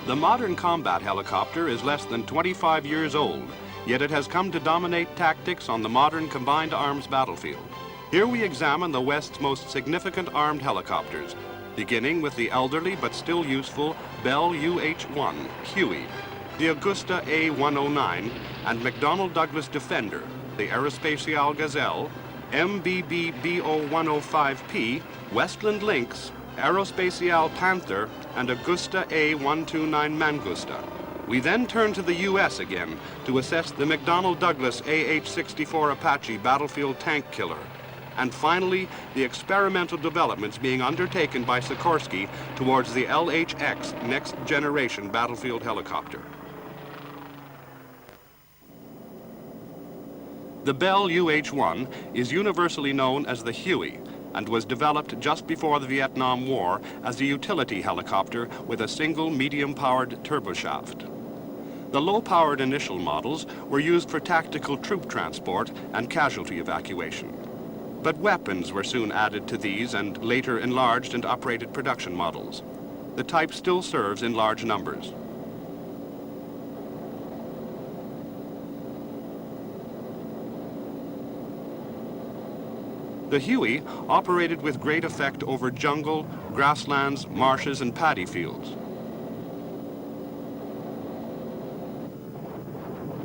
The modern combat helicopter is less than 25 years old, yet it has come to dominate tactics on the modern combined arms battlefield. Here we examine the West's most significant armed helicopters, beginning with the elderly but still useful Bell UH-1 Huey, the Augusta A109, and McDonnell Douglas Defender, the Aerospatial Gazelle, MBB BO105p, Westland Lynx, Aerospatial Panther, and Augusta A109 Mangusta. We then turn to the U.S. again to assess the McDonnell Douglas AH-64A Apache battlefield tank killer. And finally, the experimental developments being undertaken by Sikorsky towards the LHX next generation battlefield helicopter. The Bell UH-1 is universally known as the Huey and was developed just before the Vietnam War as a utility helicopter with a single medium-powered turboshaft. The low-powered initial models were used for tactical troop transport and casualty evacuation. But weapons were soon added to these and later enlarged and operated production models. The type still serves in large numbers. The Huey operated with great effect over jungle, grasslands, marshes, and paddy fields.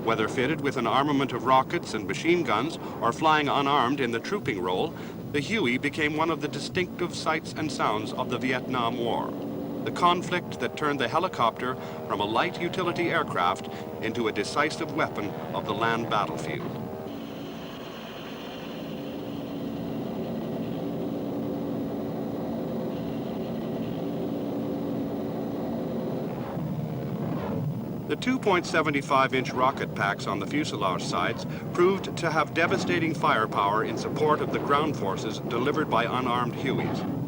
Whether fitted with an armament of rockets and machine guns or flying unarmed in the trooping role, the Huey became one of the distinctive sights and sounds of the Vietnam War. The conflict that turned the helicopter from a light utility aircraft into a decisive weapon of the land battlefield. The 2.75-inch rocket packs on the fuselage sides proved to have devastating firepower in support of the ground forces delivered by unarmed Hueys.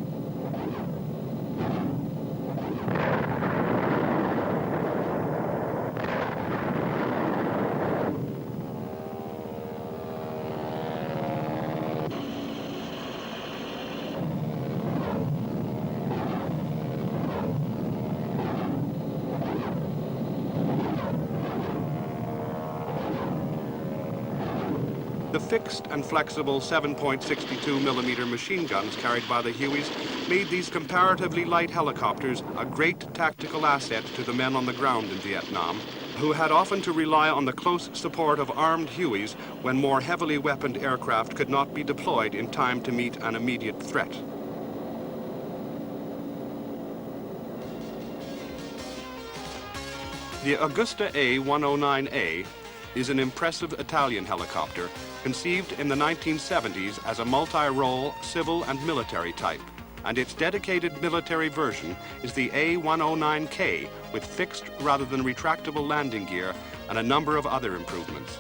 The fixed and flexible 7.62 millimeter machine guns carried by the Hueys made these comparatively light helicopters a great tactical asset to the men on the ground in Vietnam, who had often to rely on the close support of armed Hueys when more heavily weaponed aircraft could not be deployed in time to meet an immediate threat. The Augusta A109A is an impressive Italian helicopter conceived in the 1970s as a multi-role civil and military type, and its dedicated military version is the A109K with fixed rather than retractable landing gear and a number of other improvements.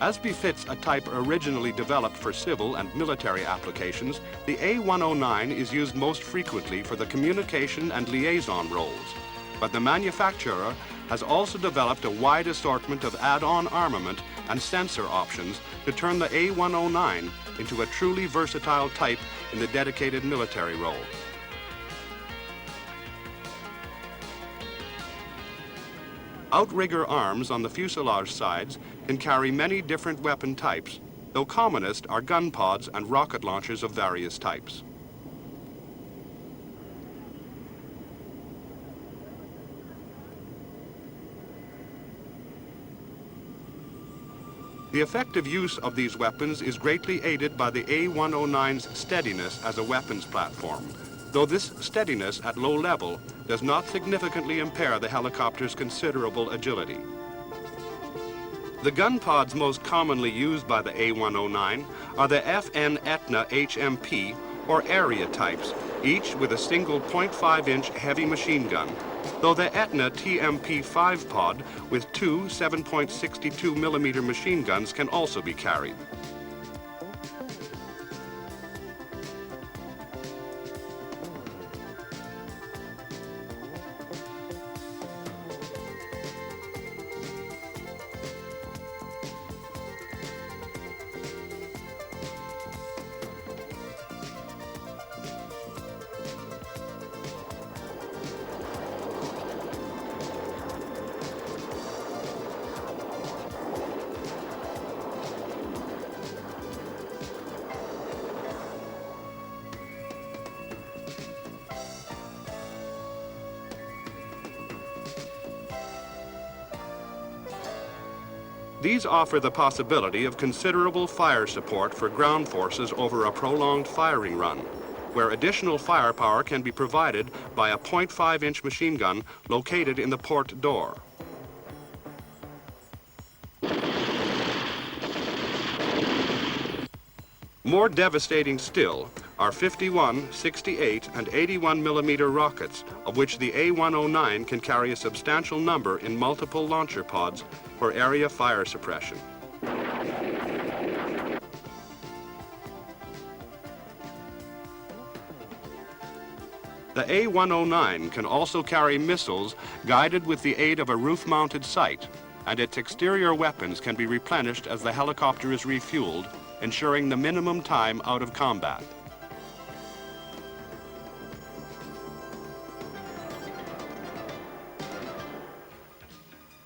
As befits a type originally developed for civil and military applications, the A109 is used most frequently for the communication and liaison roles. But the manufacturer has also developed a wide assortment of add-on armament and sensor options to turn the A109 into a truly versatile type in the dedicated military role. Outrigger arms on the fuselage sides can carry many different weapon types, though commonest are gun pods and rocket launchers of various types. The effective use of these weapons is greatly aided by the A109's steadiness as a weapons platform, though this steadiness at low level does not significantly impair the helicopter's considerable agility. The gun pods most commonly used by the A109 are the FN Etna HMP or area types, each with a single 0.5-inch heavy machine gun, though the Etna TMP5 pod with two 7.62 millimeter machine guns can also be carried. These offer the possibility of considerable fire support for ground forces over a prolonged firing run, where additional firepower can be provided by a .5-inch machine gun located in the port door. More devastating still are 51, 68, and 81 millimeter rockets, of which the A109 can carry a substantial number in multiple launcher pods for area fire suppression. The A109 can also carry missiles guided with the aid of a roof-mounted sight, and its exterior weapons can be replenished as the helicopter is refueled, ensuring the minimum time out of combat.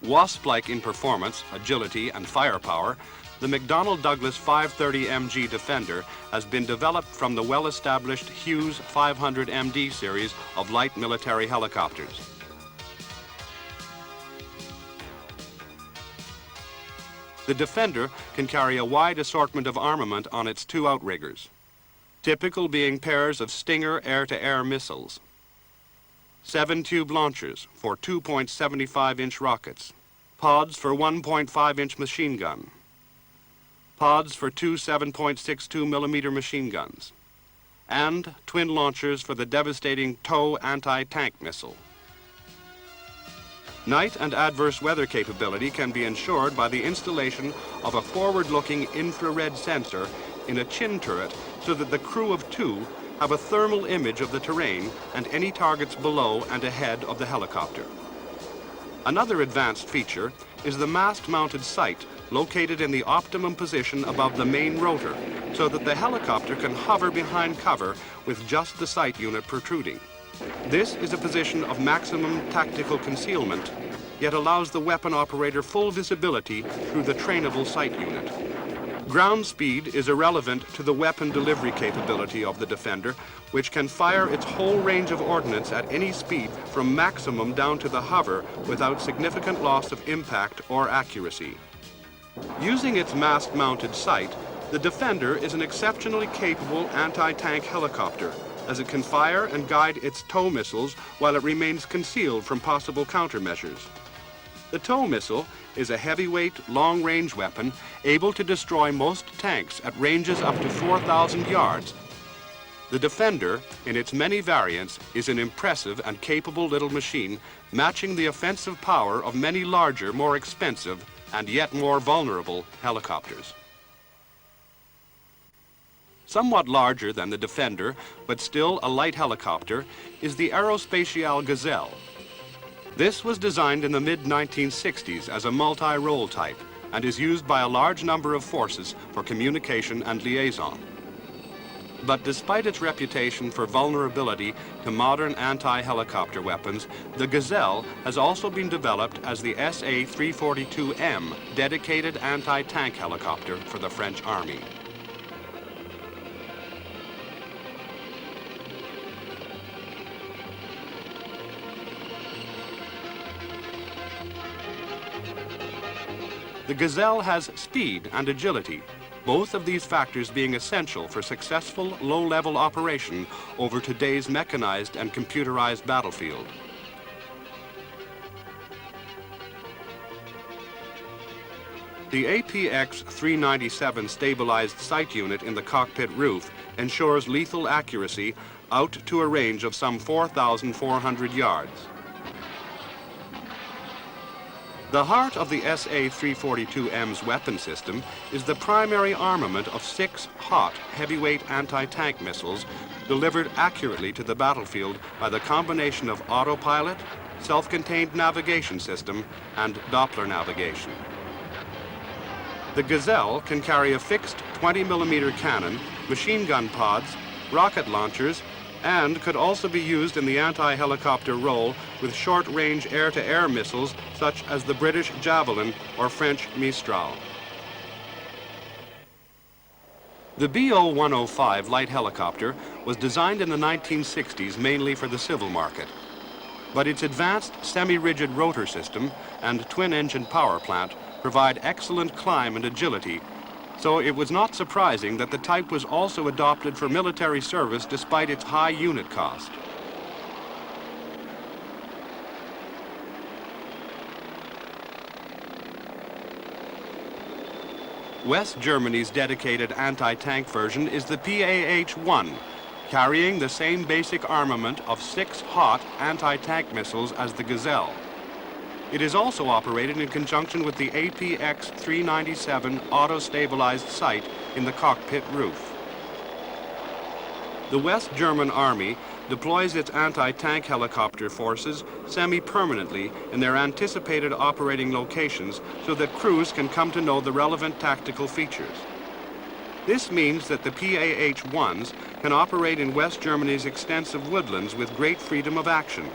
Wasp-like in performance, agility, and firepower, the McDonnell Douglas 530 MG Defender has been developed from the well-established Hughes 500 MD series of light military helicopters. The Defender can carry a wide assortment of armament on its two outriggers, typical being pairs of Stinger air-to-air missiles, 7-tube launchers for 2.75-inch rockets, pods for 1.5-inch machine gun, pods for two 7.62 millimeter machine guns, and twin launchers for the devastating TOW anti-tank missile. Night and adverse weather capability can be ensured by the installation of a forward-looking infrared sensor in a chin turret so that the crew of two have a thermal image of the terrain and any targets below and ahead of the helicopter. Another advanced feature is the mast-mounted sight located in the optimum position above the main rotor so that the helicopter can hover behind cover with just the sight unit protruding. This is a position of maximum tactical concealment, yet allows the weapon operator full visibility through the trainable sight unit. Ground speed is irrelevant to the weapon delivery capability of the Defender, which can fire its whole range of ordnance at any speed from maximum down to the hover without significant loss of impact or accuracy. Using its mast-mounted sight, the Defender is an exceptionally capable anti-tank helicopter, as it can fire and guide its TOW missiles while it remains concealed from possible countermeasures. The TOW missile is a heavyweight, long-range weapon able to destroy most tanks at ranges up to 4,000 yards. The Defender, in its many variants, is an impressive and capable little machine, matching the offensive power of many larger, more expensive, and yet more vulnerable helicopters. Somewhat larger than the Defender, but still a light helicopter, is the Aerospatial Gazelle. This was designed in the mid-1960s as a multi-role type and is used by a large number of forces for communication and liaison. But despite its reputation for vulnerability to modern anti-helicopter weapons, the Gazelle has also been developed as the SA-342M dedicated anti-tank helicopter for the French Army. The Gazelle has speed and agility, both of these factors being essential for successful low-level operation over today's mechanized and computerized battlefield. The APX-397 stabilized sight unit in the cockpit roof ensures lethal accuracy out to a range of some 4,400 yards. The heart of the SA-342M's weapon system is the primary armament of 6 hot, heavyweight anti-tank missiles delivered accurately to the battlefield by the combination of autopilot, self-contained navigation system, and Doppler navigation. The Gazelle can carry a fixed 20mm cannon, machine gun pods, rocket launchers, and could also be used in the anti-helicopter role with short-range air-to-air missiles such as the British Javelin or French Mistral. The BO105 light helicopter was designed in the 1960s mainly for the civil market, but its advanced semi-rigid rotor system and twin-engine power plant provide excellent climb and agility, so it was not surprising that the type was also adopted for military service despite its high unit cost. West Germany's dedicated anti-tank version is the AH-1, carrying the same basic armament of 6 hot anti-tank missiles as the Gazelle. It is also operated in conjunction with the APX-397 auto-stabilized sight in the cockpit roof. The West German Army deploys its anti-tank helicopter forces semi-permanently in their anticipated operating locations so that crews can come to know the relevant tactical features. This means that the AH-1s can operate in West Germany's extensive woodlands with great freedom of action.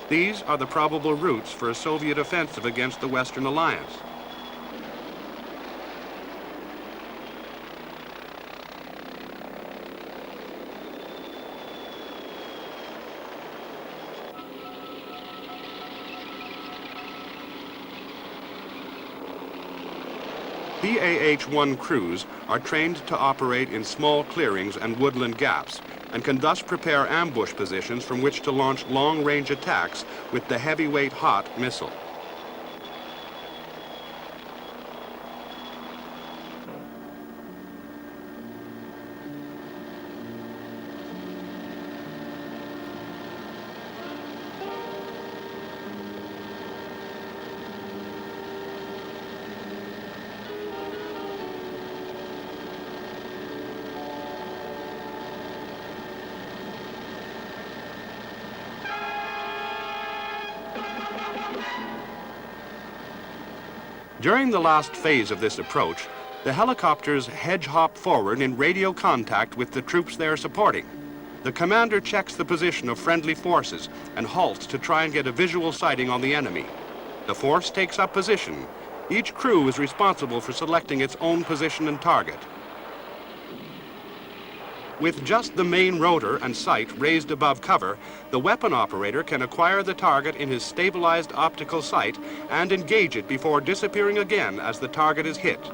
These are the probable routes for a Soviet offensive against the Western Alliance. AH-1 crews are trained to operate in small clearings and woodland gaps and can thus prepare ambush positions from which to launch long-range attacks with the heavyweight hot missile. During the last phase of this approach, the helicopters hedge-hop forward in radio contact with the troops they are supporting. The commander checks the position of friendly forces and halts to try and get a visual sighting on the enemy. The force takes up position. Each crew is responsible for selecting its own position and target. With just the main rotor and sight raised above cover, the weapon operator can acquire the target in his stabilized optical sight and engage it before disappearing again as the target is hit.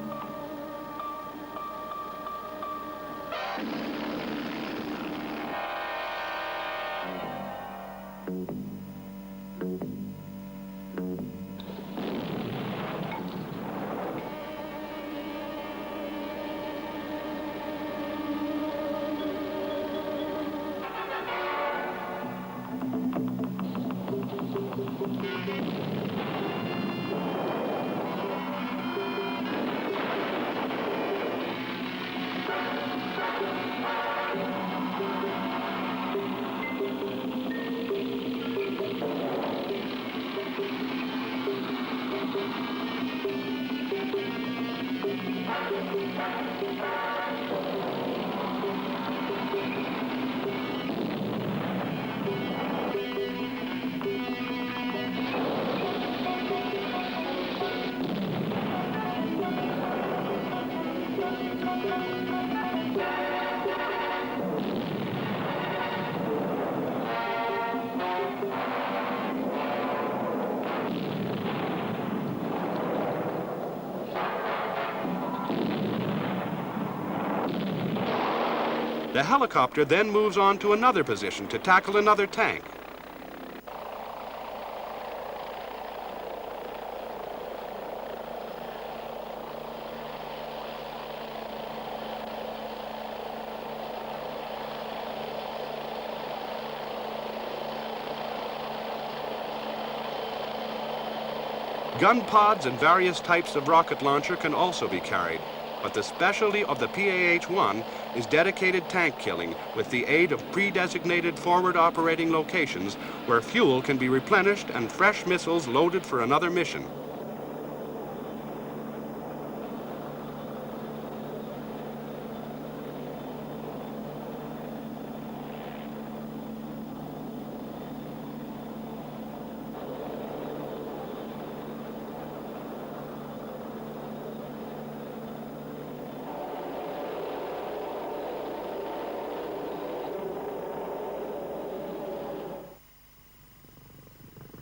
The helicopter then moves on to another position to tackle another tank. Gun pods and various types of rocket launcher can also be carried, but the specialty of the AH-1 is dedicated tank killing with the aid of pre-designated forward operating locations where fuel can be replenished and fresh missiles loaded for another mission.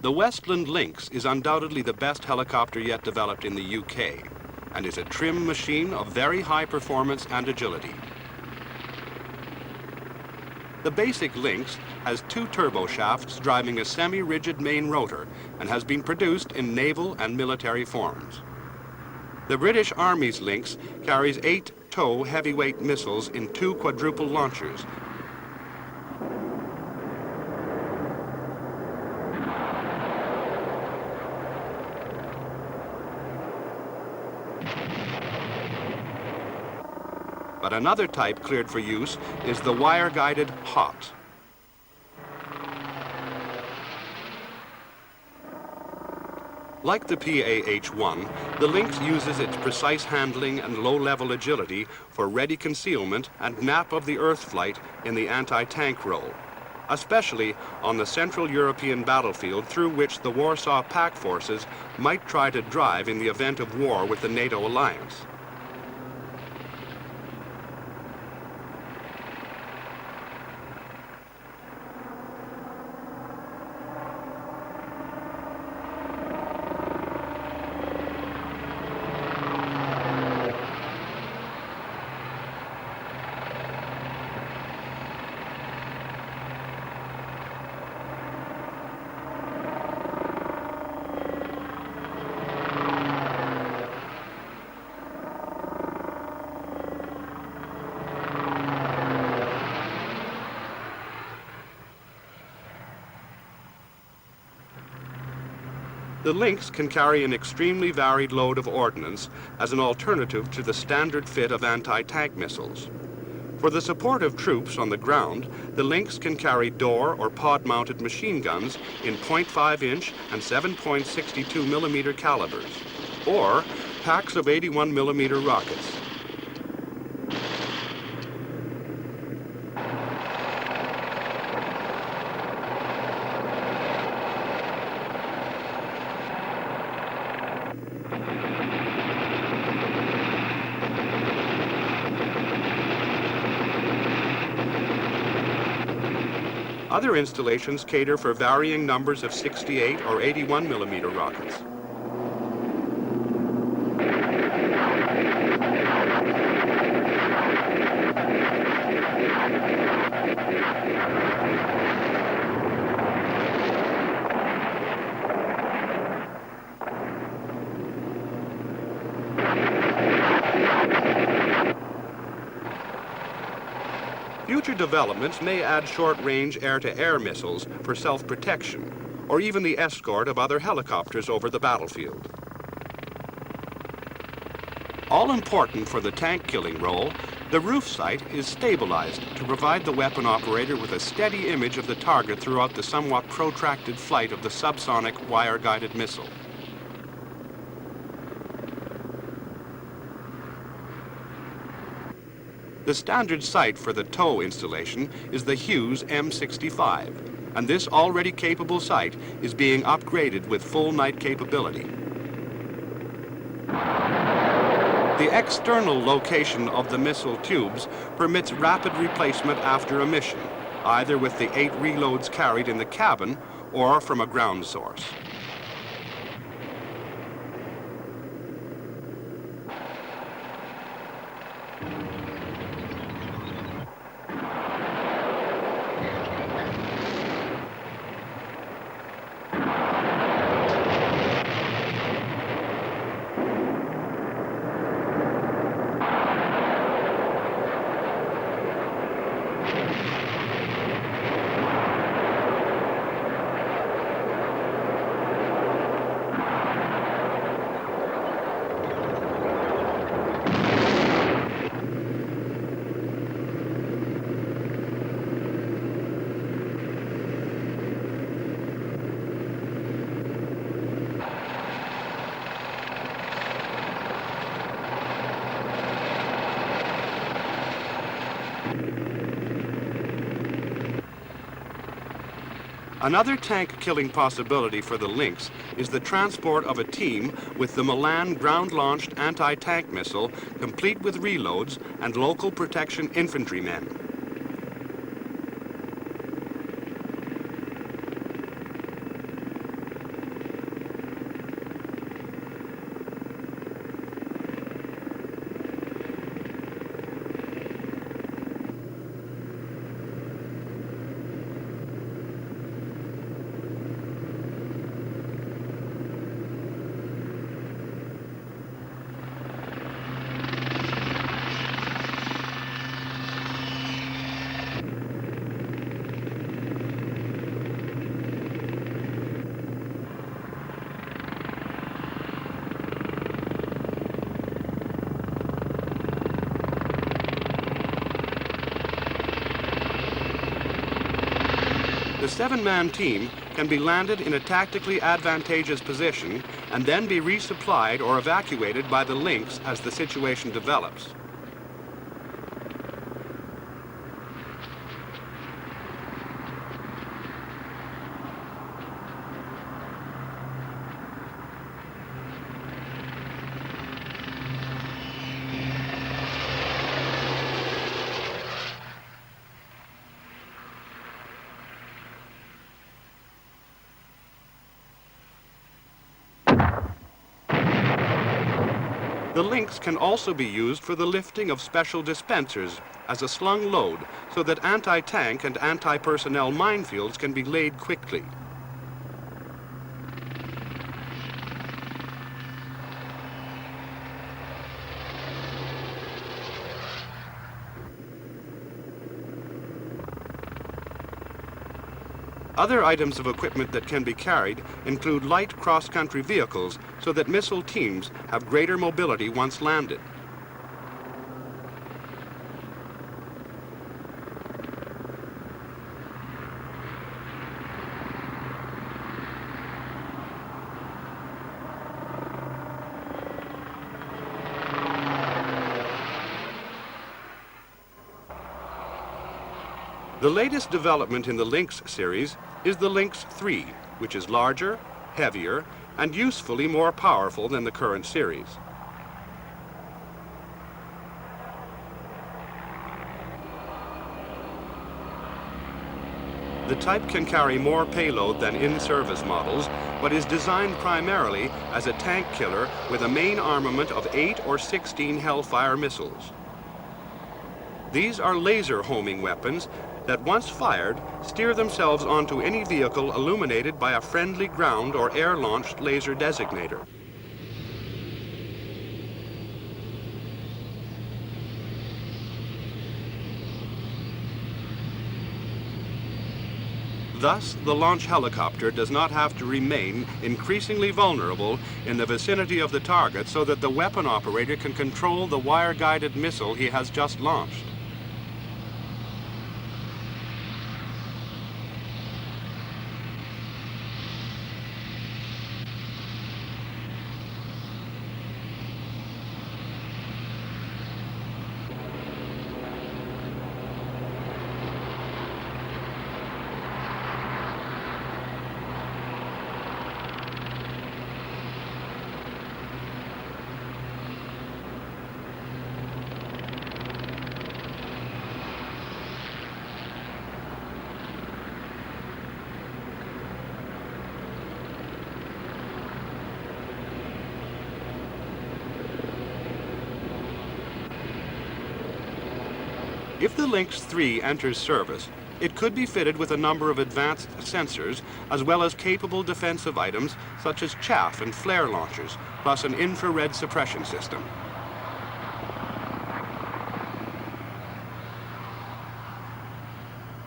The Westland Lynx is undoubtedly the best helicopter yet developed in the UK and is a trim machine of very high performance and agility. The basic Lynx has two turbo shafts driving a semi-rigid main rotor and has been produced in naval and military forms. The British Army's Lynx carries 8 TOW heavyweight missiles in 2 quadruple launchers. But another type cleared for use is the wire-guided HOT. Like the PAH-1, the Lynx uses its precise handling and low-level agility for ready concealment and nap of the earth flight in the anti-tank role, especially on the Central European battlefield through which the Warsaw Pact forces might try to drive in the event of war with the NATO alliance. The Lynx can carry an extremely varied load of ordnance as an alternative to the standard fit of anti-tank missiles. For the support of troops on the ground, the Lynx can carry door or pod-mounted machine guns in .5-inch and 7.62 millimeter calibers, or packs of 81 millimeter rockets. Other installations cater for varying numbers of 68 or 81 millimeter rockets. Future developments may add short-range air-to-air missiles for self-protection, or even the escort of other helicopters over the battlefield. All important for the tank-killing role, the roof sight is stabilized to provide the weapon operator with a steady image of the target throughout the somewhat protracted flight of the subsonic wire-guided missile. The standard sight for the TOW installation is the Hughes M65, and this already capable sight is being upgraded with full night capability. The external location of the missile tubes permits rapid replacement after a mission, either with the 8 reloads carried in the cabin or from a ground source. Another tank-killing possibility for the Lynx is the transport of a team with the Milan ground-launched anti-tank missile, complete with reloads and local protection infantrymen. The 7-man team can be landed in a tactically advantageous position and then be resupplied or evacuated by the Lynx as the situation develops. The Lynx can also be used for the lifting of special dispensers as a slung load so that anti-tank and anti-personnel minefields can be laid quickly. Other items of equipment that can be carried include light cross-country vehicles so that missile teams have greater mobility once landed. The latest development in the Lynx series is the Lynx 3, which is larger, heavier, and usefully more powerful than the current series. The type can carry more payload than in-service models, but is designed primarily as a tank killer with a main armament of 8 or 16 Hellfire missiles. These are laser homing weapons that, once fired, steer themselves onto any vehicle illuminated by a friendly ground or air-launched laser designator. Thus, the launch helicopter does not have to remain increasingly vulnerable in the vicinity of the target so that the weapon operator can control the wire-guided missile he has just launched. If the Lynx 3 enters service, it could be fitted with a number of advanced sensors, as well as capable defensive items such as chaff and flare launchers, plus an infrared suppression system.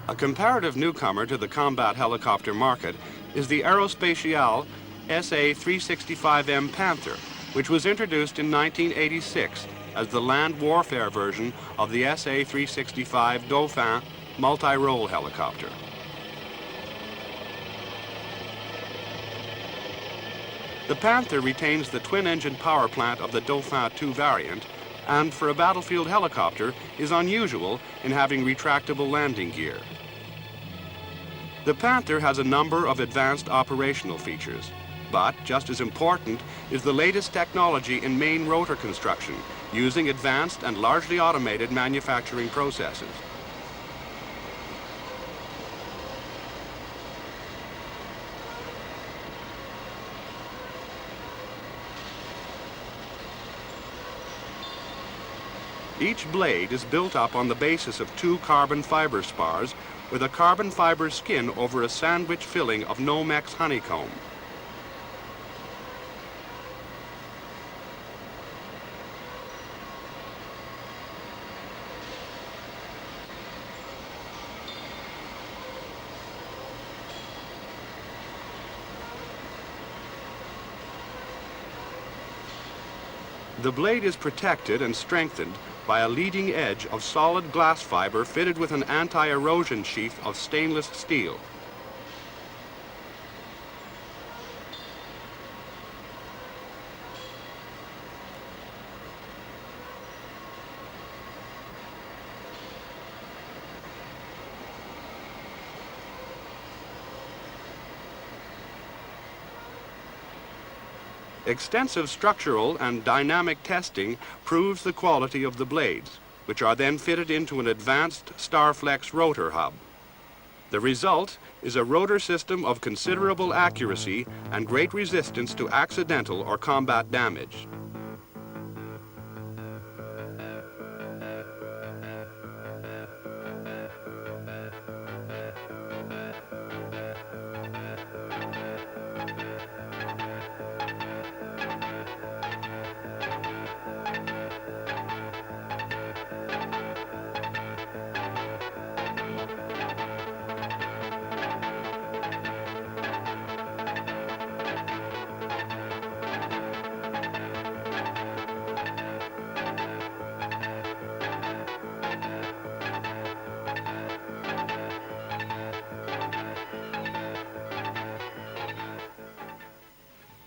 A comparative newcomer to the combat helicopter market is the Aerospatiale SA-365M Panther, which was introduced in 1986 as the land warfare version of the SA-365 Dauphin multi-role helicopter. The Panther retains the twin-engine power plant of the Dauphin II variant, and for a battlefield helicopter is unusual in having retractable landing gear. The Panther has a number of advanced operational features, but just as important is the latest technology in main rotor construction, using advanced and largely automated manufacturing processes. Each blade is built up on the basis of 2 carbon fiber spars with a carbon fiber skin over a sandwich filling of Nomex honeycomb. The blade is protected and strengthened by a leading edge of solid glass fiber fitted with an anti-erosion sheath of stainless steel. Extensive structural and dynamic testing proves the quality of the blades, which are then fitted into an advanced Starflex rotor hub. The result is a rotor system of considerable accuracy and great resistance to accidental or combat damage.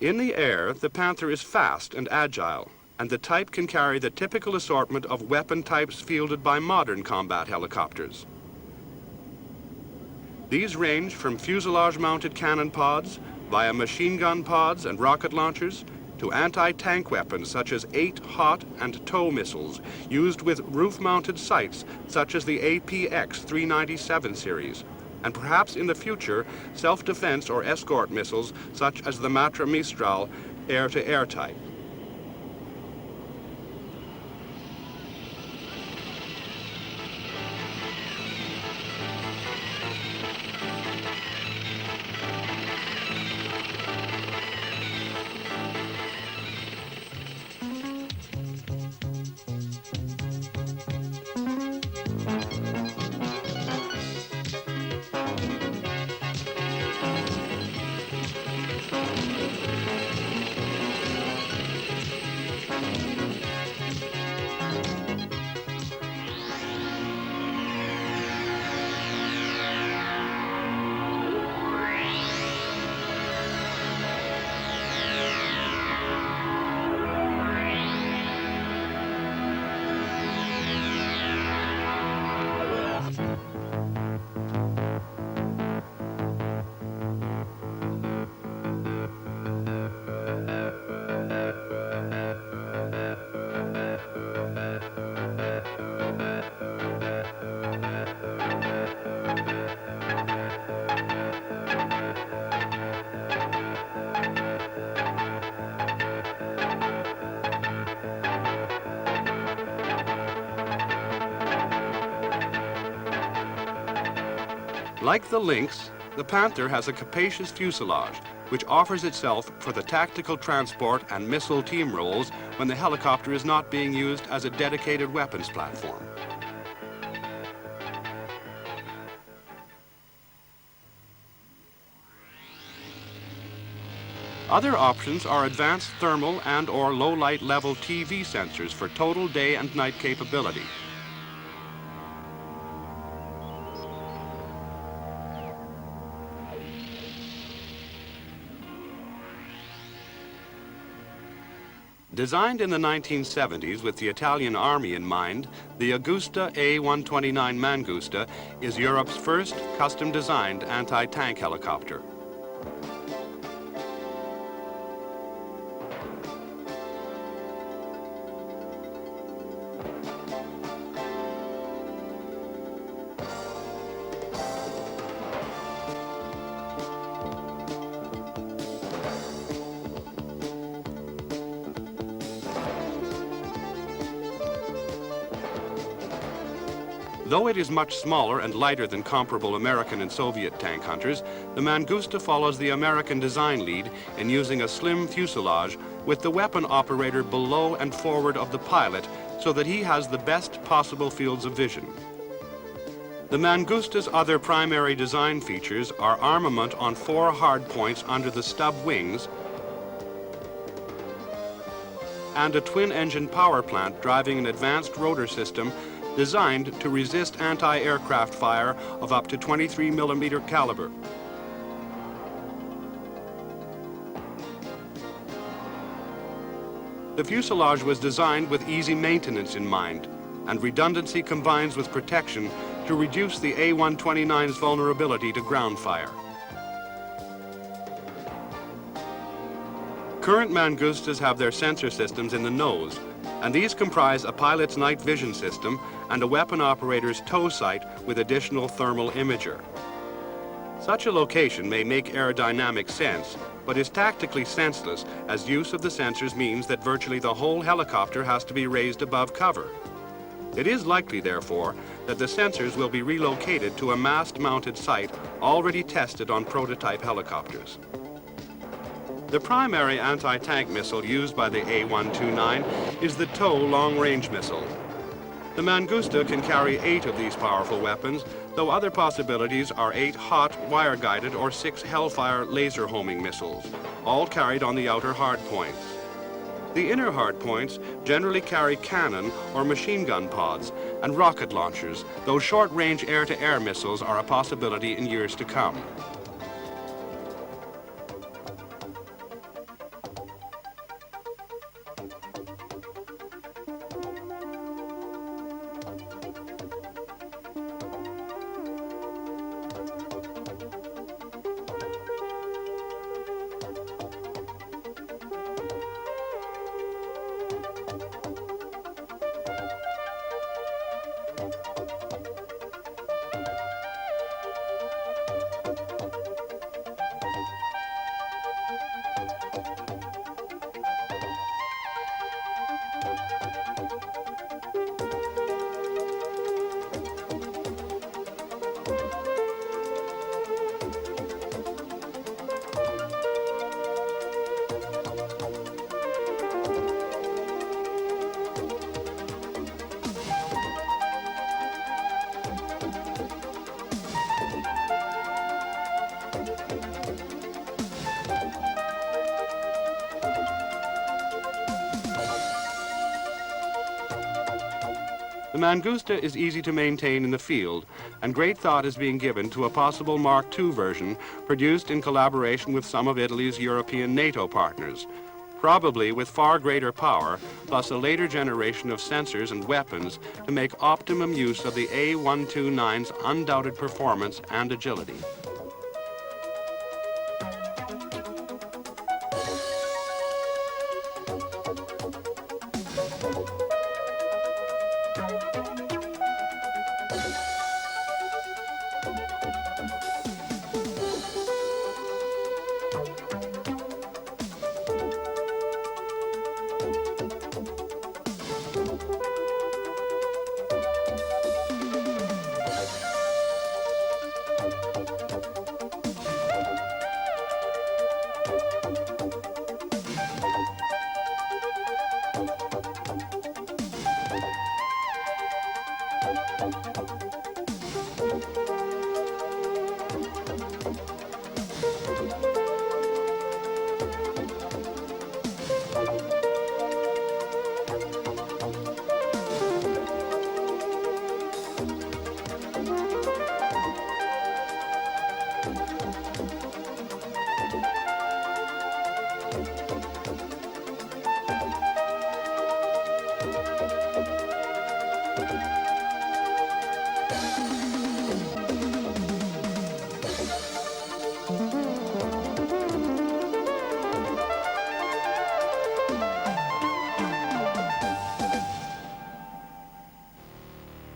In the air, the Panther is fast and agile, and the type can carry the typical assortment of weapon types fielded by modern combat helicopters. These range from fuselage-mounted cannon pods via machine gun pods and rocket launchers to anti-tank weapons such as 8 hot and tow missiles used with roof-mounted sights such as the APX-397 series, and perhaps in the future, self-defense or escort missiles such as the Matra Mistral air-to-air type. Like the Lynx, the Panther has a capacious fuselage, which offers itself for the tactical transport and missile team roles when the helicopter is not being used as a dedicated weapons platform. Other options are advanced thermal and/or low-light level TV sensors for total day and night capability. Designed in the 1970s with the Italian Army in mind, the Augusta A109 Mangusta is Europe's first custom-designed anti-tank helicopter. Though it is much smaller and lighter than comparable American and Soviet tank hunters, the Mangusta follows the American design lead in using a slim fuselage with the weapon operator below and forward of the pilot so that he has the best possible fields of vision. The Mangusta's other primary design features are armament on 4 hard points under the stub wings and a twin-engine power plant driving an advanced rotor system designed to resist anti-aircraft fire of up to 23mm caliber. The fuselage was designed with easy maintenance in mind, and redundancy combines with protection to reduce the A129's vulnerability to ground fire. current Mangustas have their sensor systems in the nose, and these comprise a pilot's night vision system and a weapon operator's tow sight with additional thermal imager. Such a location may make aerodynamic sense, but is tactically senseless, as use of the sensors means that virtually the whole helicopter has to be raised above cover. It is likely, therefore, that the sensors will be relocated to a mast-mounted site already tested on prototype helicopters. The primary anti-tank missile used by the A109 is the TOW long-range missile. The Mangusta can carry 8 of these powerful weapons, though other possibilities are 8 hot, wire-guided, or 6 Hellfire laser homing missiles, all carried on the outer hardpoints. The inner hardpoints generally carry cannon or machine gun pods and rocket launchers, though short-range air-to-air missiles are a possibility in years to come. The Mangusta is easy to maintain in the field, and great thought is being given to a possible Mark II version produced in collaboration with some of Italy's European NATO partners, probably with far greater power, plus a later generation of sensors and weapons to make optimum use of the A129's undoubted performance and agility.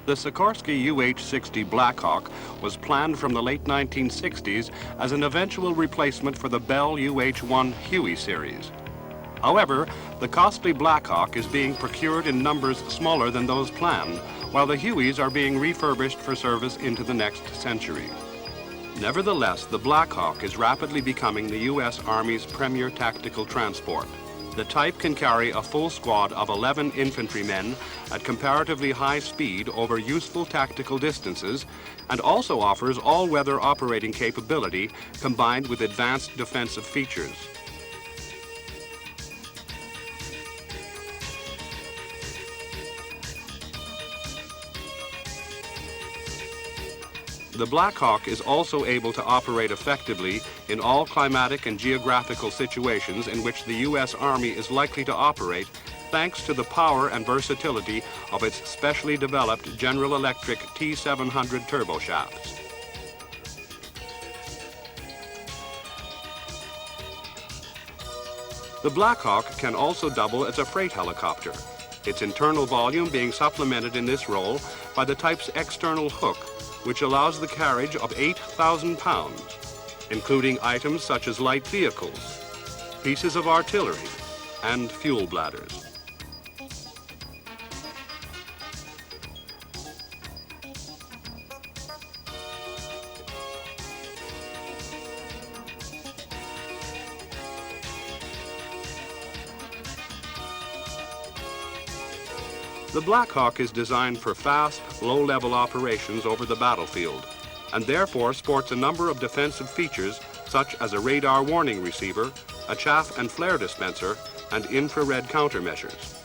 The Sikorsky UH-1 Blackhawk was planned from the late 1960s as an eventual replacement for the Bell UH-1 Huey series. However, the costly Blackhawk is being procured in numbers smaller than those planned, while the Hueys are being refurbished for service into the next century. Nevertheless, the Blackhawk is rapidly becoming the U.S. Army's premier tactical transport. The type can carry a full squad of 11 infantrymen at comparatively high speed over useful tactical distances, and also offers all-weather operating capability combined with advanced defensive features. The Blackhawk is also able to operate effectively in all climatic and geographical situations in which the U.S. Army is likely to operate, thanks to the power and versatility of its specially developed General Electric T700 turboshafts. The Blackhawk can also double as a freight helicopter, its internal volume being supplemented in this role by the type's external hook, which allows the carriage of 8,000 pounds, including items such as light vehicles, pieces of artillery, and fuel bladders. The Blackhawk is designed for fast, low-level operations over the battlefield, and therefore sports a number of defensive features such as a radar warning receiver, a chaff and flare dispenser, and infrared countermeasures.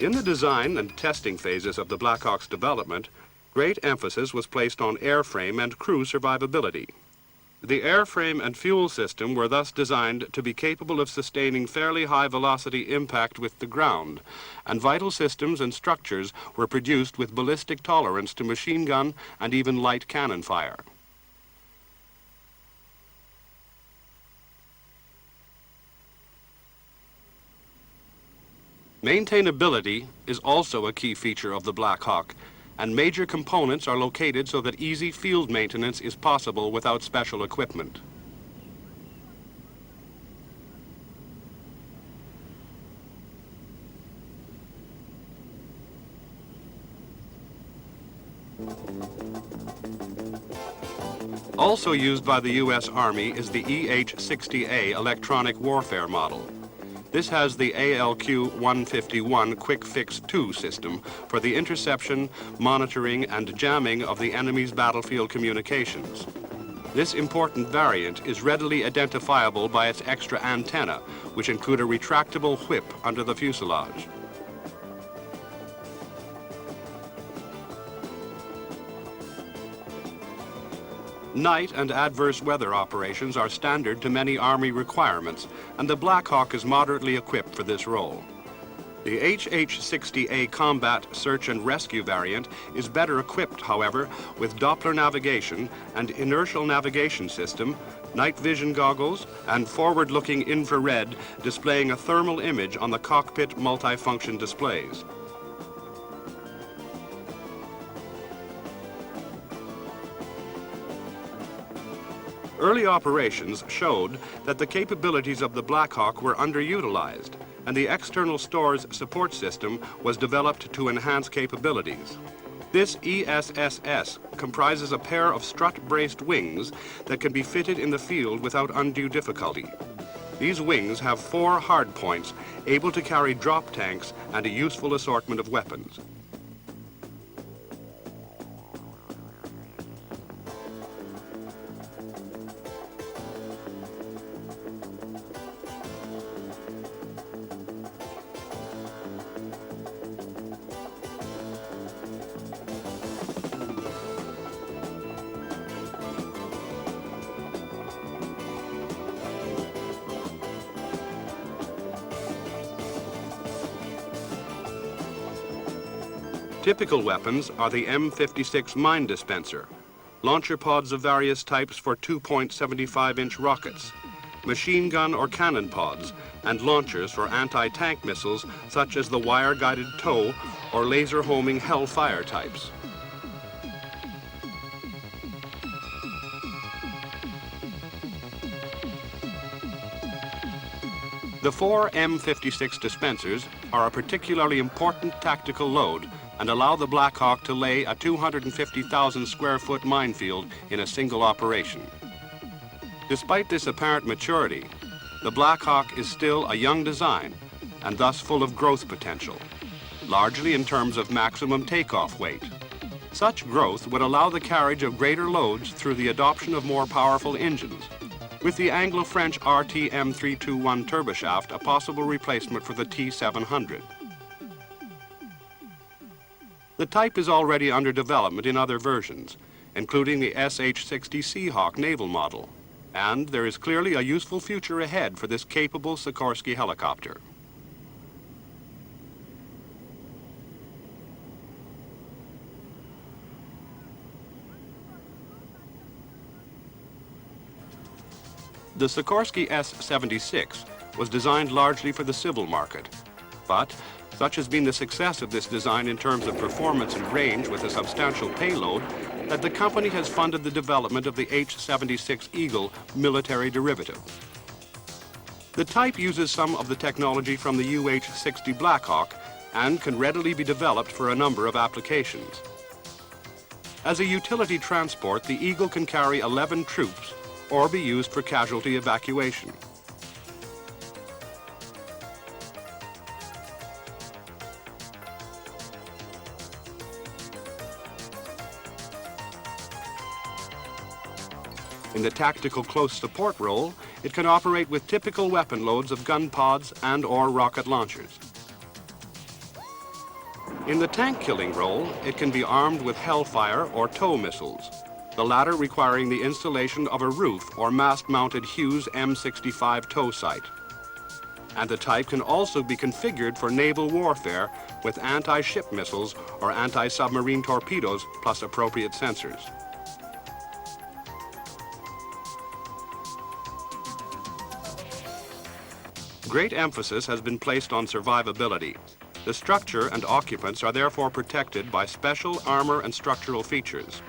In the design and testing phases of the Blackhawk's development, great emphasis was placed on airframe and crew survivability. The airframe and fuel system were thus designed to be capable of sustaining fairly high velocity impact with the ground, and vital systems and structures were produced with ballistic tolerance to machine gun and even light cannon fire. Maintainability is also a key feature of the Blackhawk, and major components are located so that easy field maintenance is possible without special equipment. Also used by the U.S. Army is the AH-64A electronic warfare model. This has the ALQ-151 Quick Fix 2 system for the interception, monitoring, and jamming of the enemy's battlefield communications. This important variant is readily identifiable by its extra antenna, which include a retractable whip under the fuselage. Night and adverse weather operations are standard to many Army requirements, and the Blackhawk is moderately equipped for this role. The AH-64A Combat Search and Rescue variant is better equipped, however, with Doppler navigation and inertial navigation system, night vision goggles, and forward-looking infrared displaying a thermal image on the cockpit multifunction displays. Early operations showed that the capabilities of the Blackhawk were underutilized, and the external stores support system was developed to enhance capabilities. This ESSS comprises a pair of strut-braced wings that can be fitted in the field without undue difficulty. These wings have 4 hardpoints able to carry drop tanks and a useful assortment of weapons. Typical weapons are the M56 mine dispenser, launcher pods of various types for 2.75-inch rockets, machine gun or cannon pods, and launchers for anti-tank missiles such as the wire-guided tow or laser homing Hellfire types. The 4 M56 dispensers are a particularly important tactical load and allow the Blackhawk to lay a 250,000 square foot minefield in a single operation. Despite this apparent maturity, the Blackhawk is still a young design and thus full of growth potential, largely in terms of maximum takeoff weight. Such growth would allow the carriage of greater loads through the adoption of more powerful engines, with the Anglo-French RTM321 turboshaft a possible replacement for the T700. The type is already under development in other versions, including the SH-60 Seahawk naval model. And there is clearly a useful future ahead for this capable Sikorsky helicopter. The Sikorsky S-76 was designed largely for the civil market, but such has been the success of this design in terms of performance and range with a substantial payload that the company has funded the development of the H-76 Eagle military derivative. The type uses some of the technology from the UH-60 Blackhawk and can readily be developed for a number of applications. As a utility transport, the Eagle can carry 11 troops or be used for casualty evacuation. In the tactical close support role, it can operate with typical weapon loads of gun pods and/or rocket launchers. In the tank-killing role, it can be armed with Hellfire or tow missiles, the latter requiring the installation of a roof or mast-mounted Hughes M65 tow sight. And the type can also be configured for naval warfare with anti-ship missiles or anti-submarine torpedoes plus appropriate sensors. Great emphasis has been placed on survivability. The structure and occupants are therefore protected by special armor and structural features.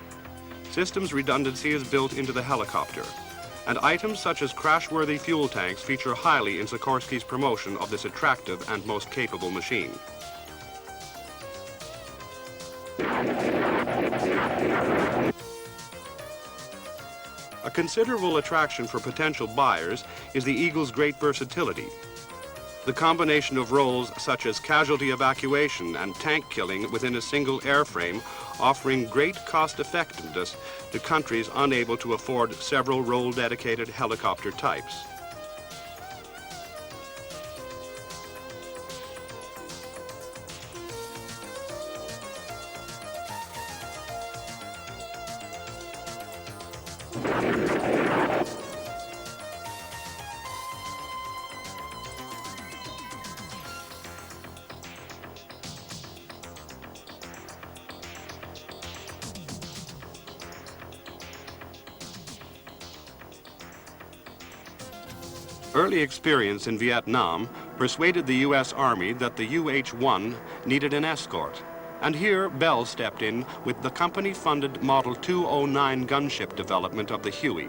Systems redundancy is built into the helicopter, and items such as crash-worthy fuel tanks feature highly in Sikorsky's promotion of this attractive and most capable machine. A considerable attraction for potential buyers is the Eagle's great versatility. The combination of roles such as casualty evacuation and tank killing within a single airframe offering great cost-effectiveness to countries unable to afford several role-dedicated helicopter types. Early experience in Vietnam persuaded the U.S. Army that the UH-1 needed an escort, and here Bell stepped in with the company-funded Model 209 gunship development of the Huey.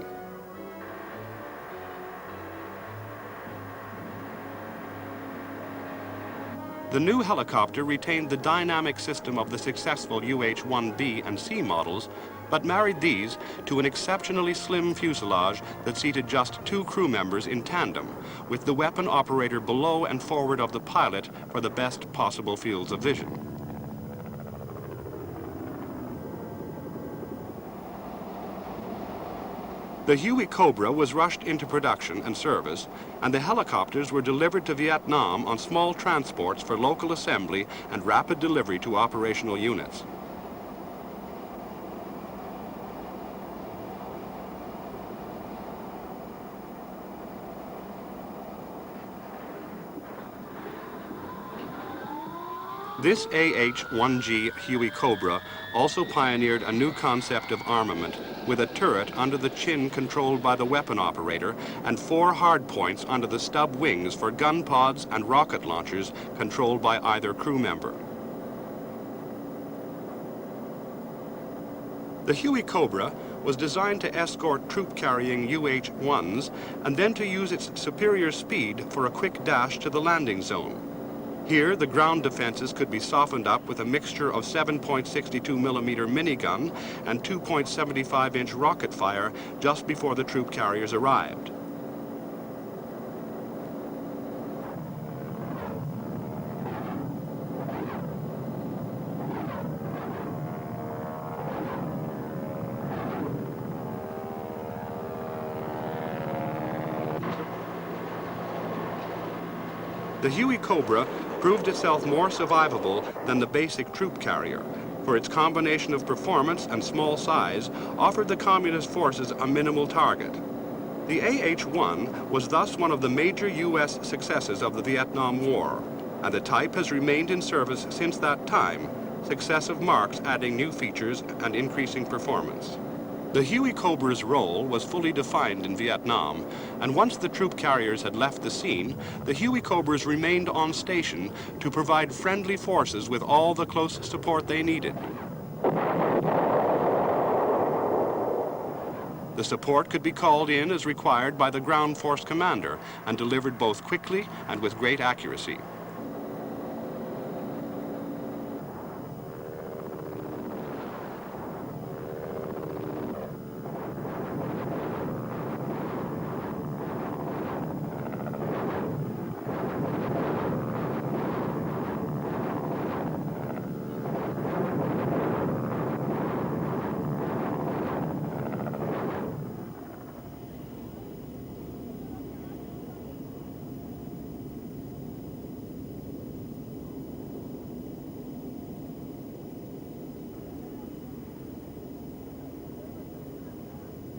The new helicopter retained the dynamic system of the successful UH-1B and C models, but married these to an exceptionally slim fuselage that seated just 2 crew members in tandem, with the weapon operator below and forward of the pilot for the best possible fields of vision. The HueyCobra was rushed into production and service, and the helicopters were delivered to Vietnam on small transports for local assembly and rapid delivery to operational units. This AH-1G HueyCobra also pioneered a new concept of armament with a turret under the chin controlled by the weapon operator and 4 hardpoints under the stub wings for gun pods and rocket launchers controlled by either crew member. The HueyCobra was designed to escort troop-carrying UH-1s and then to use its superior speed for a quick dash to the landing zone. Here, the ground defenses could be softened up with a mixture of 7.62mm minigun and 2.75-inch rocket fire just before the troop carriers arrived. The HueyCobra proved itself more survivable than the basic troop carrier, for its combination of performance and small size, offered the Communist forces a minimal target. The AH-1 was thus one of the major U.S. successes of the Vietnam War, and the type has remained in service since that time, successive marks adding new features and increasing performance. The HueyCobra's role was fully defined in Vietnam, and once the troop carriers had left the scene, the HueyCobras remained on station to provide friendly forces with all the close support they needed. The support could be called in as required by the ground force commander and delivered both quickly and with great accuracy.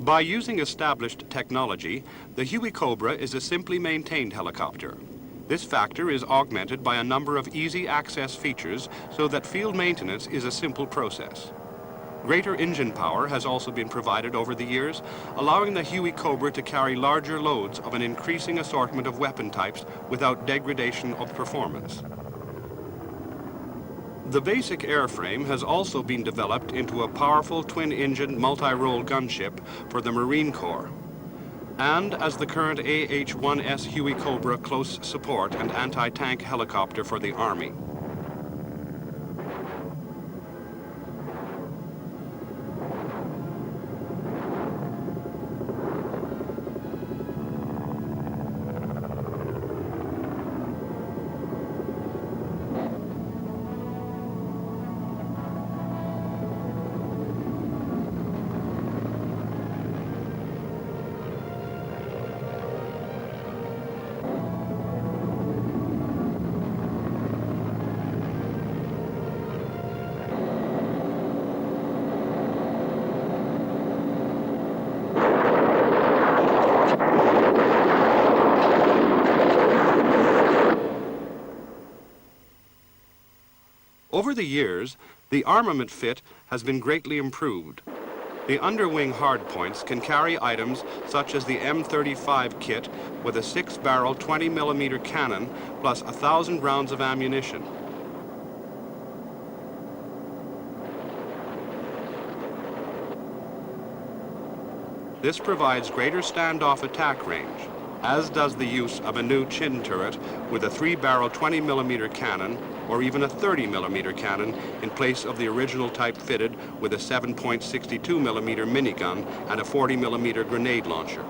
By using established technology, the HueyCobra is a simply maintained helicopter. This factor is augmented by a number of easy access features so that field maintenance is a simple process. Greater engine power has also been provided over the years, allowing the HueyCobra to carry larger loads of an increasing assortment of weapon types without degradation of performance. The basic airframe has also been developed into a powerful twin-engine multi-role gunship for the Marine Corps, and as the current AH-1S HueyCobra close support and anti-tank helicopter for the Army. Over the years, the armament fit has been greatly improved. The underwing hardpoints can carry items such as the M35 kit with a 6-barrel 20mm cannon plus 1,000 rounds of ammunition. This provides greater standoff attack range, as does the use of a new chin turret with a 3-barrel 20mm cannon or even a 30mm cannon in place of the original type fitted with a 7.62mm minigun and a 40mm grenade launcher.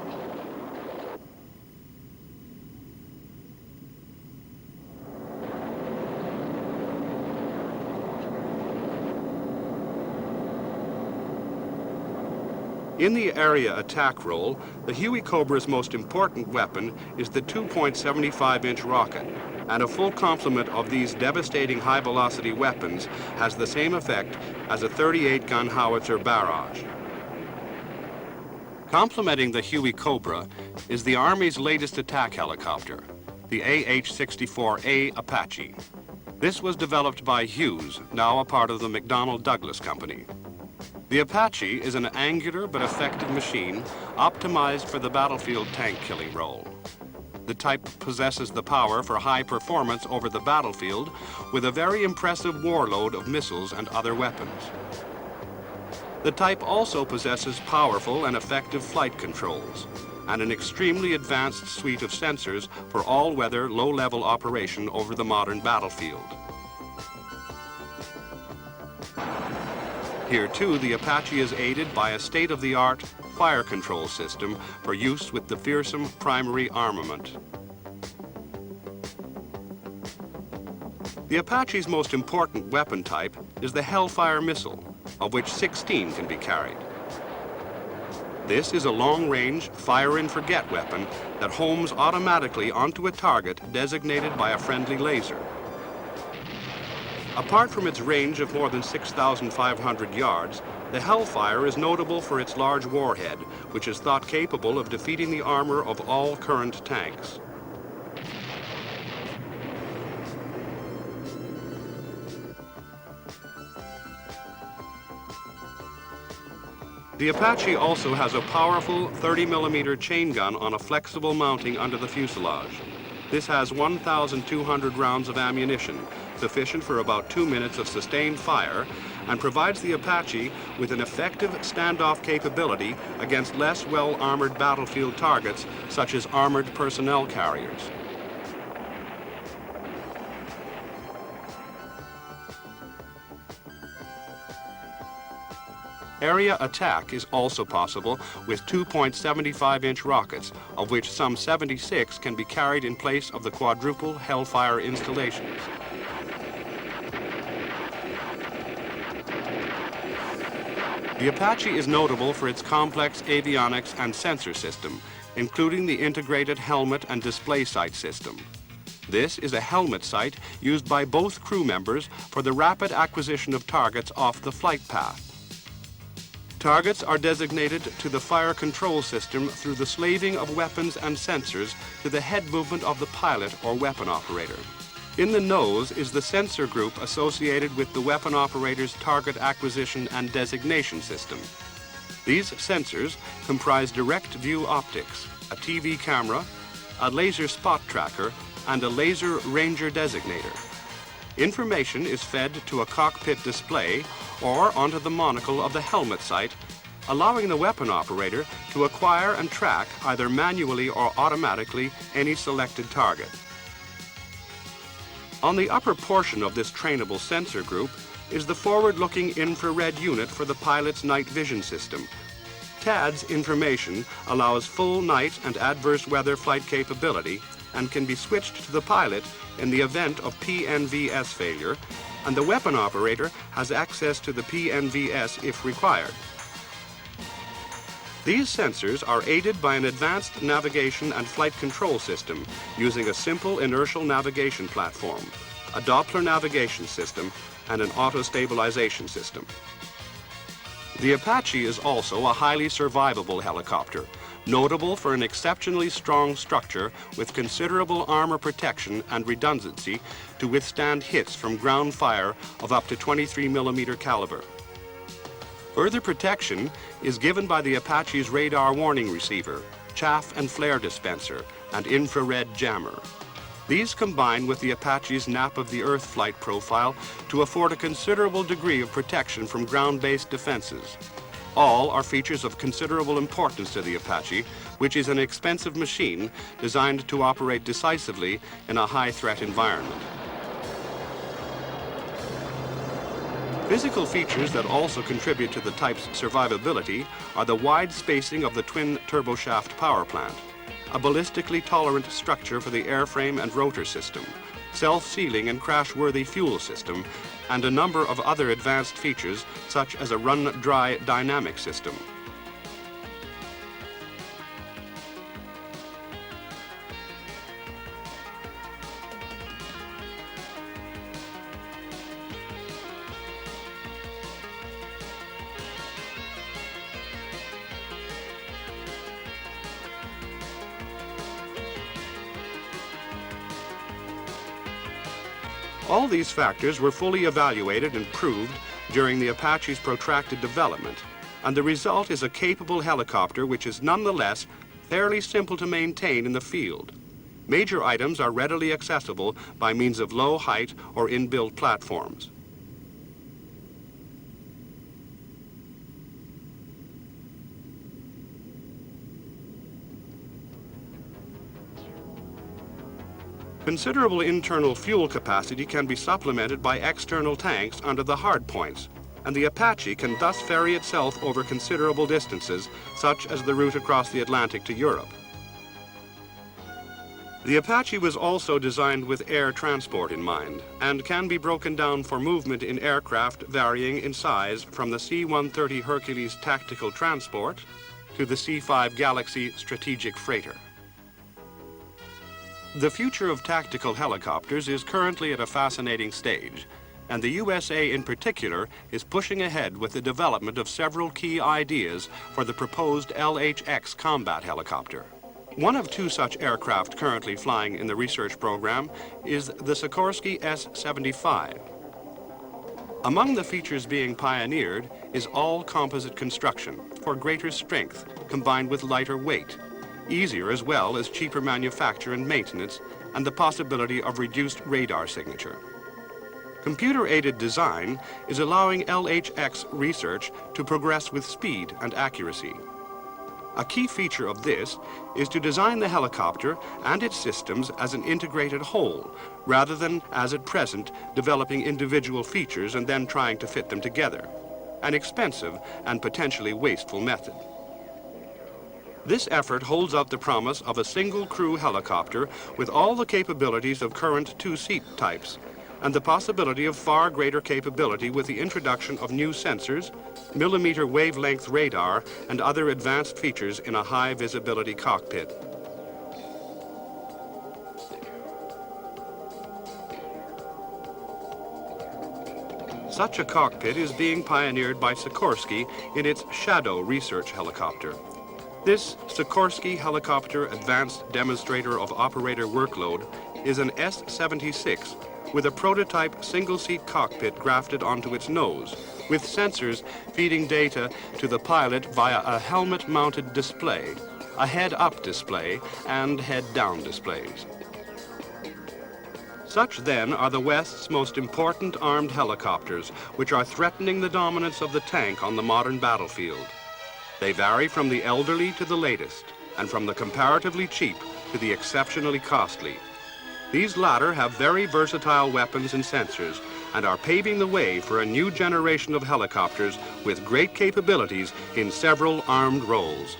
In the area attack role, the HueyCobra's most important weapon is the 2.75-inch rocket, and a full complement of these devastating high-velocity weapons has the same effect as a 38-gun howitzer barrage. Complementing the HueyCobra is the Army's latest attack helicopter, the AH-64A Apache. This was developed by Hughes, now a part of the McDonnell Douglas Company. The Apache is an angular but effective machine optimized for the battlefield tank killing role. The type possesses the power for high performance over the battlefield with a very impressive warload of missiles and other weapons. The type also possesses powerful and effective flight controls and an extremely advanced suite of sensors for all-weather, low-level operation over the modern battlefield. Here, too, the Apache is aided by a state-of-the-art fire control system for use with the fearsome primary armament. The Apache's most important weapon type is the Hellfire missile, of which 16 can be carried. This is a long-range fire-and-forget weapon that homes automatically onto a target designated by a friendly laser. Apart from its range of more than 6,500 yards, the Hellfire is notable for its large warhead, which is thought capable of defeating the armor of all current tanks. The Apache also has a powerful 30mm chain gun on a flexible mounting under the fuselage. This has 1,200 rounds of ammunition, sufficient for about 2 minutes of sustained fire, and provides the Apache with an effective standoff capability against less well-armored battlefield targets, such as armored personnel carriers. Area attack is also possible with 2.75-inch rockets, of which some 76 can be carried in place of the quadruple Hellfire installations. The Apache is notable for its complex avionics and sensor system, including the integrated helmet and display sight system. This is a helmet sight used by both crew members for the rapid acquisition of targets off the flight path. Targets are designated to the fire control system through the slaving of weapons and sensors to the head movement of the pilot or weapon operator. In the nose is the sensor group associated with the weapon operator's target acquisition and designation system. These sensors comprise direct view optics, a TV camera, a laser spot tracker, and a laser ranger designator. Information is fed to a cockpit display or onto the monocle of the helmet sight, allowing the weapon operator to acquire and track either manually or automatically any selected target. On the upper portion of this trainable sensor group is the forward-looking infrared unit for the pilot's night vision system. TAD's information allows full night and adverse weather flight capability and can be switched to the pilot in the event of PNVS failure, and the weapon operator has access to the PNVS if required. These sensors are aided by an advanced navigation and flight control system using a simple inertial navigation platform, a Doppler navigation system, and an auto-stabilization system. The Apache is also a highly survivable helicopter, notable for an exceptionally strong structure with considerable armor protection and redundancy to withstand hits from ground fire of up to 23mm caliber. Further protection is given by the Apache's radar warning receiver, chaff and flare dispenser, and infrared jammer. These combine with the Apache's nap of the earth flight profile to afford a considerable degree of protection from ground-based defenses. All are features of considerable importance to the Apache, which is an expensive machine designed to operate decisively in a high-threat environment. Physical features that also contribute to the type's survivability are the wide spacing of the twin turboshaft power plant, a ballistically tolerant structure for the airframe and rotor system, self-sealing and crash-worthy fuel system, and a number of other advanced features such as a run-dry dynamic system. All these factors were fully evaluated and proved during the Apache's protracted development, and the result is a capable helicopter which is nonetheless fairly simple to maintain in the field. Major items are readily accessible by means of low height or inbuilt platforms. Considerable internal fuel capacity can be supplemented by external tanks under the hard points, and the Apache can thus ferry itself over considerable distances, such as the route across the Atlantic to Europe. The Apache was also designed with air transport in mind, and can be broken down for movement in aircraft varying in size from the C-130 Hercules tactical transport to the C-5 Galaxy strategic freighter. The future of tactical helicopters is currently at a fascinating stage, and the USA in particular is pushing ahead with the development of several key ideas for the proposed LHX combat helicopter. One of two such aircraft currently flying in the research program is the Sikorsky S-75. Among the features being pioneered is all-composite construction for greater strength combined with lighter weight, easier as well as cheaper manufacture and maintenance, and the possibility of reduced radar signature. Computer-aided design is allowing LHX research to progress with speed and accuracy. A key feature of this is to design the helicopter and its systems as an integrated whole, rather than, as at present, developing individual features and then trying to fit them together, an expensive and potentially wasteful method. This effort holds out the promise of a single crew helicopter with all the capabilities of current two-seat types, and the possibility of far greater capability with the introduction of new sensors, millimeter wavelength radar, and other advanced features in a high visibility cockpit. Such a cockpit is being pioneered by Sikorsky in its Shadow research helicopter. This Sikorsky Helicopter Advanced Demonstrator of Operator Workload is an S-76 with a prototype single-seat cockpit grafted onto its nose, with sensors feeding data to the pilot via a helmet-mounted display, a head-up display, and head-down displays. Such, then, are the West's most important armed helicopters, which are threatening the dominance of the tank on the modern battlefield. They vary from the elderly to the latest, and from the comparatively cheap to the exceptionally costly. These latter have very versatile weapons and sensors and are paving the way for a new generation of helicopters with great capabilities in several armed roles.